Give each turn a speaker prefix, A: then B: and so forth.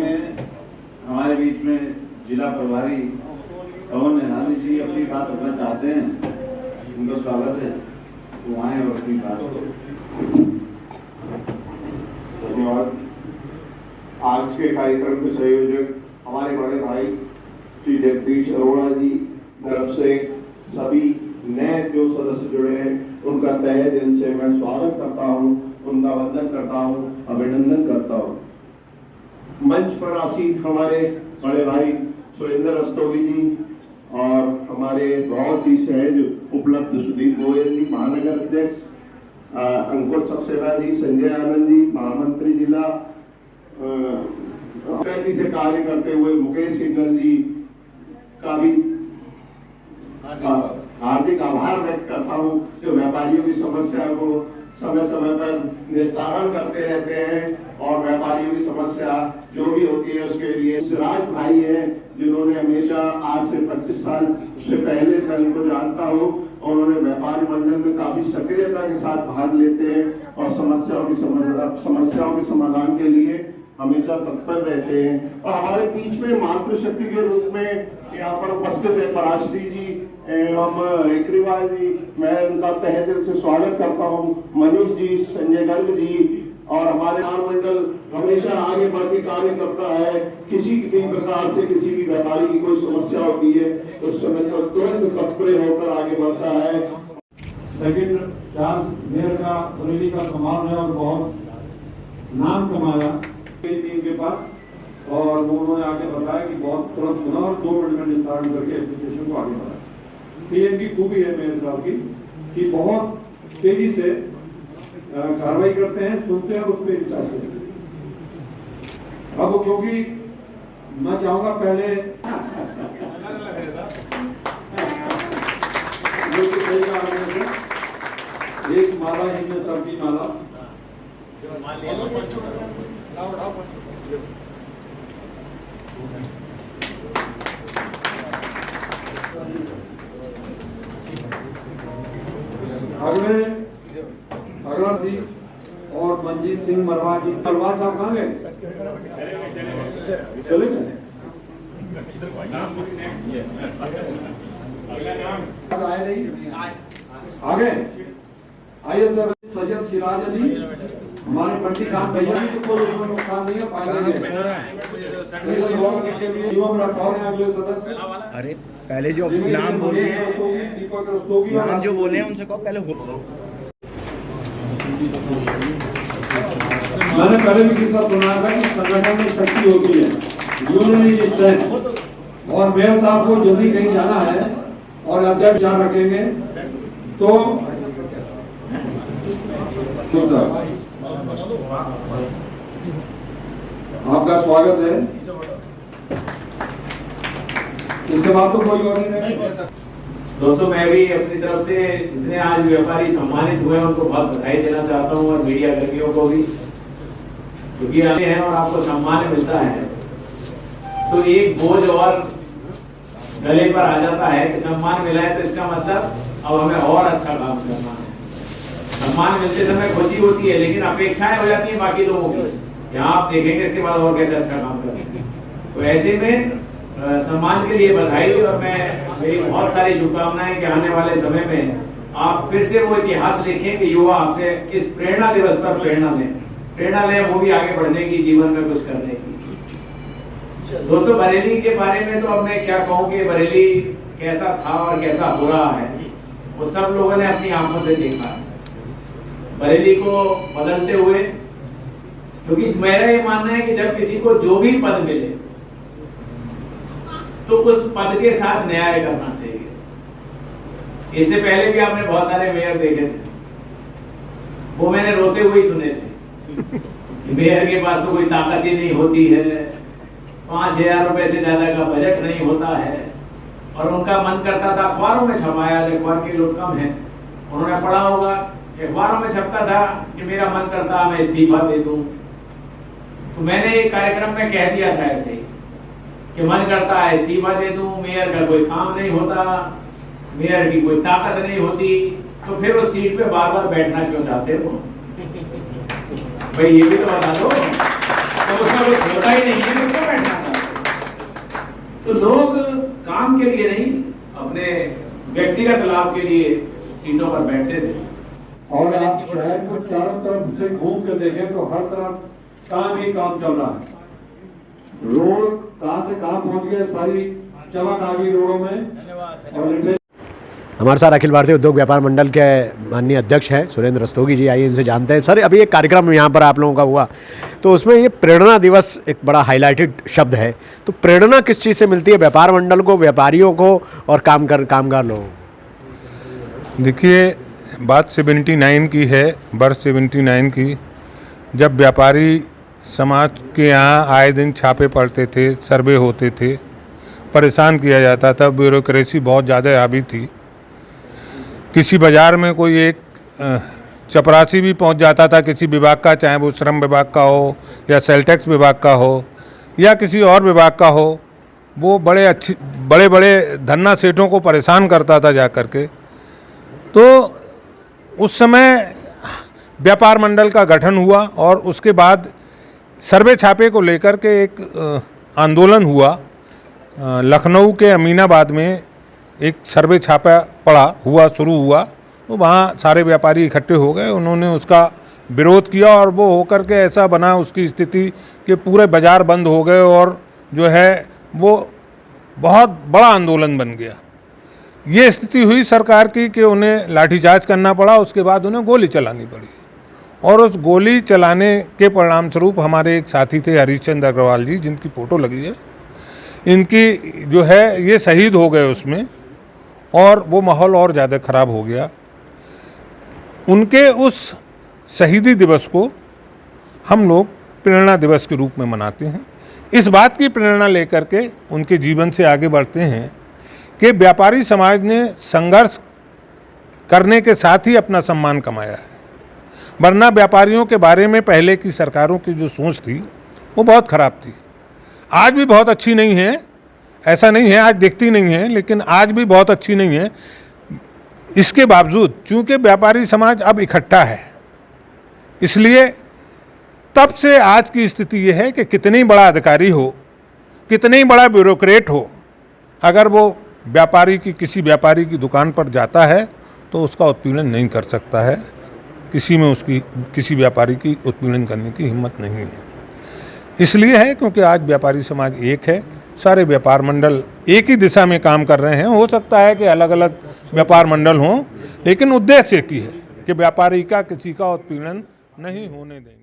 A: हमारे बीच में जिला प्रभारी पवन निराली जी अपनी बात रखना चाहते हैं, उनका स्वागत है, तो आए और अपनी बात।
B: धन्यवाद। आज के कार्यक्रम के संयोजक हमारे बड़े भाई श्री जगदीश अरोड़ा जी तरफ से सभी नए जो सदस्य जुड़े हैं उनका तहे दिल से मैं स्वागत करता हूं, उनका वंदन करता हूं, अभिनंदन करता हूं। मंच पर आसीन हमारे बड़े भाई सुरेंद्र रस्तोगी जी और हमारे बहुत ही सहज उपलब्ध सुदीप गोयल जी महानगर अध्यक्ष, अंकुर सक्सेना जी, संजय आनंद जी महामंत्री जिला, जी से कार्य करते हुए मुकेश सिंगल जी का भी हार्दिक आभार व्यक्त करता हूं, जो व्यापारियों की समस्या को समय समय पर निस्तारण करते रहते हैं और व्यापारियों की समस्या जो भी होती है उसके लिए सिराज भाई हैं, जिन्होंने हमेशा आज से 25 साल से पहले मैं इनको जानता हूं, उन्होंने व्यापारी मंडल में काफी सक्रियता के साथ भाग लेते हैं और समस्याओं के समाधान के लिए हमेशा तत्पर रहते हैं। और हमारे बीच में मातृशक्ति के रूप में यहाँ पर उपस्थित है पराश्री जी एवं एकरीवाल जी, मैं उनका तहे दिल से स्वागत करता हूँ। मनीष जी, संजय गर्ग जी और हमारे मंडल हमेशा आगे बढ़ के कार्य करता है। किसी भी प्रकार से किसी भी व्यापारी की कोई समस्या होती है तो उस समय पर तुरंत तत्पर होकर आगे बढ़ता है।
C: सेकंड चार्ज मेयर का बरेली का कमाल है और बहुत नाम कमाया टीम के पास, और वो उन्होंने आगे बताया कि बहुत तुरंत सुना और 2 मिनट में निस्तारण करके एप्लीकेशन को आगे बढ़ाया। ये इनकी खूबी है मेयर साहब की कि बहुत तेजी से कार्रवाई करते हैं, सुनते हैं और उस पर विचार करते हैं। अब क्योंकि मैं चाहूंगा पहले एक माला ही में सबकी माला अगला जी और मंजीत सिंह मरवा जी। मरवा साहब कहाँ गए? चले गए? आए नहीं? आ गए? आइए सर। सैयद सिराज अली, हमारे मंडी काम भैया भी कोई नुकसान नहीं है, अगले सदस्य।
D: अरे पहले जो नाम बोले हैं, नाम जो बोले हैं उनसे कहो पहले हो।
C: मैंने पहले भी किस्सा सुनाया था कि संगठन में शक्ति होती है, यूनियन इज स्ट्रेंथ। और मेयर साहब को जल्दी कहीं जाना है और अध्यक्ष विचार रखेंगे तो आपका स्वागत है। इसके बाद तो कोई और नहीं है।
E: दोस्तों, मैं भी अपनी तरफ से जितने आज व्यापारी सम्मानित हुए हैं उनको बहुत बधाई देना चाहता हूं और मीडिया कर्मियों को भी, क्योंकि आते हैं और आपको सम्मान मिलता है तो एक बोझ और गले पर आ जाता है कि सम्मान मिला है तो इसका मतलब अब हमें और अच्छा काम करना है। सम्मान मिलते समय खुशी होती है लेकिन अपेक्षाएं हो जाती है बाकी लोगों की, यहाँ आप देखेंगे इसके बाद और कैसे अच्छा काम करेंगे। तो ऐसे में सम्मान के लिए बधाई और मेरी बहुत सारी शुभकामनाएं कि आने वाले समय में आप फिर से वो इतिहास लिखें कि युवा आपसे इस प्रेरणा दिवस पर प्रेरणा लें, वो भी आगे बढ़ने की, जीवन में कुछ करने की। दोस्तों, बरेली के बारे में तो अब मैं क्या कहूँ कि बरेली कैसा था और कैसा हो रहा है वो सब लोगों ने अपनी आंखों से देखा है बरेली को बदलते हुए। क्योंकि मेरा ये मानना है कि जब किसी को जो भी पद मिले तो उस पद के साथ न्याय करना चाहिए। इससे पहले भी आपने बहुत सारे मेयर देखे थे, वो मैंने रोते हुए ही सुने थे। मेयर के पास तो कोई ताकत ही नहीं होती है, 5000 रुपए से ज्यादा का बजट नहीं होता है, और उनका मन करता था अखबारों में छपाया, अखबार के लोग कम हैं, उन्होंने पढ़ा होगा अखबारों में छपता था कि मेरा मन करता मैं इस्तीफा दे दूं। तो मैंने एक कार्यक्रम में कह दिया था ऐसे कि मन करता है इस्तीफा दे दूं, मेयर का कोई काम नहीं होता, मेयर की कोई ताकत नहीं होती, तो फिर उस सीट पे बार बार बैठना क्यों चाहते हो भाई, ये भी तो बता दो। तो उसका कुछ होता ही नहीं है तो क्यों बैठना चाहते हैं? तो लोग काम के लिए नहीं, अपने व्यक्तिगत लाभ के लिए सीटों पर बैठते थे।
C: और आप शहर को चारों तरफ से घूम के देखें तो हर तरफ काम ही काम चल रहा है। रोड कहां से कहां पहुंच गए, सारी चमक आ गई रोडों में। और
F: हमारे साथ अखिल भारतीय उद्योग व्यापार मंडल के माननीय अध्यक्ष हैं सुरेंद्र रस्तोगी जी, आइए इनसे जानते हैं। सर, अभी एक कार्यक्रम यहाँ पर आप लोगों का हुआ, तो उसमें ये प्रेरणा दिवस एक बड़ा हाईलाइटेड शब्द है, तो प्रेरणा किस चीज़ से मिलती है व्यापार मंडल को, व्यापारियों को और कामगार लोगों को?
G: देखिए, बात 79 की है, वर्ष 79 की, जब व्यापारी समाज के यहाँ आए दिन छापे पड़ते थे, सर्वे होते थे, परेशान किया जाता था, ब्यूरोक्रेसी बहुत ज़्यादा हावी थी। किसी बाज़ार में कोई एक चपरासी भी पहुंच जाता था किसी विभाग का, चाहे वो श्रम विभाग का हो या सेल टैक्स विभाग का हो या किसी और विभाग का हो, वो बड़े बड़े धन्ना सेठों को परेशान करता था जा कर के। तो उस समय व्यापार मंडल का गठन हुआ और उसके बाद सर्वे छापे को लेकर के एक आंदोलन हुआ। लखनऊ के अमीनाबाद में एक सर्वे छापा शुरू हुआ, तो वहाँ सारे व्यापारी इकट्ठे हो गए, उन्होंने उसका विरोध किया और वो होकर के ऐसा बना उसकी स्थिति कि पूरे बाज़ार बंद हो गए और जो है वो बहुत बड़ा आंदोलन बन गया। ये स्थिति हुई सरकार की कि उन्हें लाठीचार्ज करना पड़ा, उसके बाद उन्हें गोली चलानी पड़ी और उस गोली चलाने के परिणाम स्वरूप हमारे एक साथी थे हरीशचंद्र अग्रवाल जी, जिनकी फ़ोटो लगी है, इनकी जो है ये शहीद हो गए उसमें और वो माहौल और ज़्यादा ख़राब हो गया। उनके उस शहीदी दिवस को हम लोग प्रेरणा दिवस के रूप में मनाते हैं। इस बात की प्रेरणा लेकर के उनके जीवन से आगे बढ़ते हैं कि व्यापारी समाज ने संघर्ष करने के साथ ही अपना सम्मान कमाया है, वरना व्यापारियों के बारे में पहले की सरकारों की जो सोच थी वो बहुत ख़राब थी। आज भी बहुत अच्छी नहीं है, ऐसा नहीं है आज दिखती नहीं है, लेकिन आज भी बहुत अच्छी नहीं है। इसके बावजूद चूंकि व्यापारी समाज अब इकट्ठा है, इसलिए तब से आज की स्थिति ये है कि कितनी बड़ा अधिकारी हो, कितनी बड़ा ब्यूरोक्रेट हो, अगर वो किसी व्यापारी की दुकान पर जाता है तो उसका उत्पीड़न नहीं कर सकता है। किसी व्यापारी की उत्पीड़न करने की हिम्मत नहीं है। इसलिए है क्योंकि आज व्यापारी समाज एक है, सारे व्यापार मंडल एक ही दिशा में काम कर रहे हैं। हो सकता है कि अलग अलग व्यापार मंडल हों, लेकिन उद्देश्य एक ही है कि व्यापारी का किसी का उत्पीड़न नहीं होने देंगे।